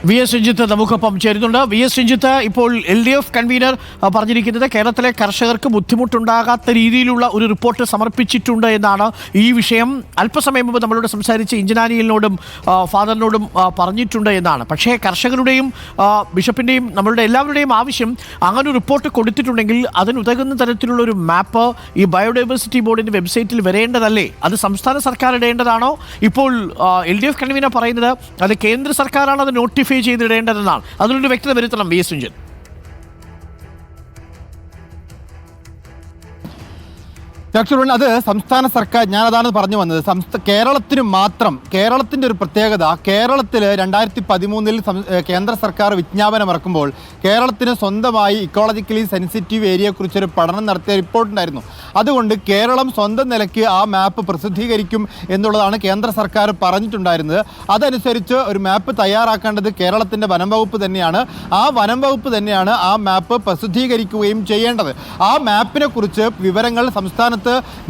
V S Ranjith നമുക്കൊപ്പം ചേരുന്നുണ്ട്. V S Ranjith, ഇപ്പോൾ LDF കൺവീനർ പറഞ്ഞിരിക്കുന്നത് കേരളത്തിലെ കർഷകർക്ക് ബുദ്ധിമുട്ടുണ്ടാകാത്ത രീതിയിലുള്ള ഒരു റിപ്പോർട്ട് സമർപ്പിച്ചിട്ടുണ്ട് എന്നാണ്. ഈ വിഷയം അല്പസമയം മുമ്പ് നമ്മളോട് സംസാരിച്ച ഇഞ്ചനാനിയലിനോടും ഫാദറിനോടും പറഞ്ഞിട്ടുണ്ട് എന്നാണ്. പക്ഷേ കർഷകരുടെയും ബിഷപ്പിൻ്റെയും നമ്മളുടെ എല്ലാവരുടെയും ആവശ്യം അങ്ങനെ ഒരു റിപ്പോർട്ട് കൊടുത്തിട്ടുണ്ടെങ്കിൽ അതിനുതകുന്ന തരത്തിലുള്ള ഒരു മാപ്പ് ഈ ബയോഡൈവേഴ്സിറ്റി ബോർഡിൻ്റെ വെബ്സൈറ്റിൽ വരേണ്ടതല്ലേ? അത് സംസ്ഥാന സർക്കാർ ഇടേണ്ടതാണോ? ഇപ്പോൾ LDF കൺവീനർ പറയുന്നത് അത് കേന്ദ്ര സർക്കാരാണ് അത് നോട്ടിഫൈ ചെയ്തിടേണ്ടതെന്നാണ്. അതിലൊരു വ്യക്തത വരുത്തണം വി എസ് രഞ്ജിത്ത്. അത് സംസ്ഥാന സർക്കാർ, ഞാനതാണ് പറഞ്ഞു വന്നത്. കേരളത്തിന് മാത്രം, കേരളത്തിൻ്റെ ഒരു പ്രത്യേകത, കേരളത്തിൽ 2013 കേന്ദ്ര സർക്കാർ വിജ്ഞാപനം ഇറക്കുമ്പോൾ കേരളത്തിന് സ്വന്തമായി ഇക്കോളജിക്കലി സെൻസിറ്റീവ് ഏരിയയെക്കുറിച്ചൊരു പഠനം നടത്തിയ റിപ്പോർട്ടുണ്ടായിരുന്നു. അതുകൊണ്ട് കേരളം സ്വന്തം നിലയ്ക്ക് ആ മാപ്പ് പ്രസിദ്ധീകരിക്കും എന്നുള്ളതാണ് കേന്ദ്ര സർക്കാർ പറഞ്ഞിട്ടുണ്ടായിരുന്നത്. അതനുസരിച്ച് ഒരു മാപ്പ് തയ്യാറാക്കേണ്ടത് കേരളത്തിൻ്റെ വനം വകുപ്പ് തന്നെയാണ്. ആ വനം വകുപ്പ് തന്നെയാണ് ആ മാപ്പ് പ്രസിദ്ധീകരിക്കുകയും ചെയ്യേണ്ടത്. ആ മാപ്പിനെ കുറിച്ച് വിവരങ്ങൾ സംസ്ഥാനത്ത്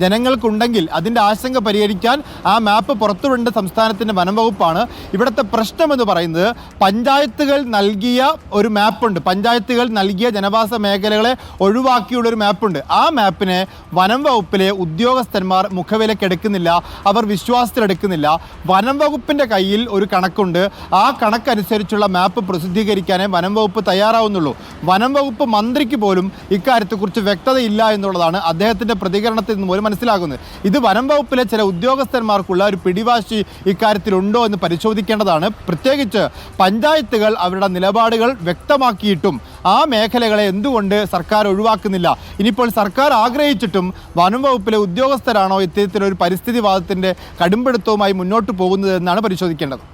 ജനങ്ങൾക്കുണ്ടെങ്കിൽ അതിൻ്റെ ആശങ്ക പരിഹരിക്കാൻ ആ മാപ്പ് പുറത്തുവിടേണ്ട സംസ്ഥാനത്തിൻ്റെ വനം വകുപ്പാണ്. ഇവിടുത്തെ പ്രശ്നമെന്ന് പറയുന്നത് പഞ്ചായത്തുകൾ നൽകിയ ഒരു മാപ്പുണ്ട്. പഞ്ചായത്തുകൾ നൽകിയ ജനവാസ മേഖലകളെ ഒഴിവാക്കിയുള്ളൊരു മാപ്പുണ്ട്. ആ മാപ്പിനെ വനം വകുപ്പിലെ ഉദ്യോഗസ്ഥന്മാർ മുഖവിലക്കെടുക്കുന്നില്ല, അവർ വിശ്വാസത്തിലെടുക്കുന്നില്ല. വനം വകുപ്പിൻ്റെ കയ്യിൽ ഒരു കണക്കുണ്ട്. ആ കണക്കനുസരിച്ചുള്ള മാപ്പ് പ്രസിദ്ധീകരിക്കാനേ വനം വകുപ്പ് തയ്യാറാവുന്നുള്ളൂ. വനം വകുപ്പ് മന്ത്രിക്ക് പോലും ഇക്കാര്യത്തെക്കുറിച്ച് വ്യക്തതയില്ല എന്നുള്ളതാണ് അദ്ദേഹത്തിൻ്റെ പ്രതികരണത്തിൽ നിന്ന് പോലും മനസ്സിലാകുന്നത്. ഇത് വനം വകുപ്പിലെ ചില ഉദ്യോഗസ്ഥന്മാർക്കുള്ള ഒരു പിടിവാശി ഇക്കാര്യത്തിലുണ്ടോ എന്ന് പരിശോധിക്കേണ്ടതാണ്. പ്രത്യേകിച്ച് പഞ്ചായത്തുകൾ അവരുടെ നിലപാടുകൾ വ്യക്തമാക്കിയിട്ടും ആ മേഖലകളെ എന്തുകൊണ്ട് സർക്കാർ ഒഴിവാക്കുന്നില്ല? ഇനിയിപ്പോൾ സർക്കാർ ആഗ്രഹിച്ചിട്ടും വനം വകുപ്പിലെ ഉദ്യോഗസ്ഥരാണോ ഇത്തരത്തിലൊരു പരിസ്ഥിതിവാദത്തിൻ്റെ കടുംപിടുത്തവുമായി മുന്നോട്ട് പോകുന്നത് എന്നാണ് പരിശോധിക്കേണ്ടത്.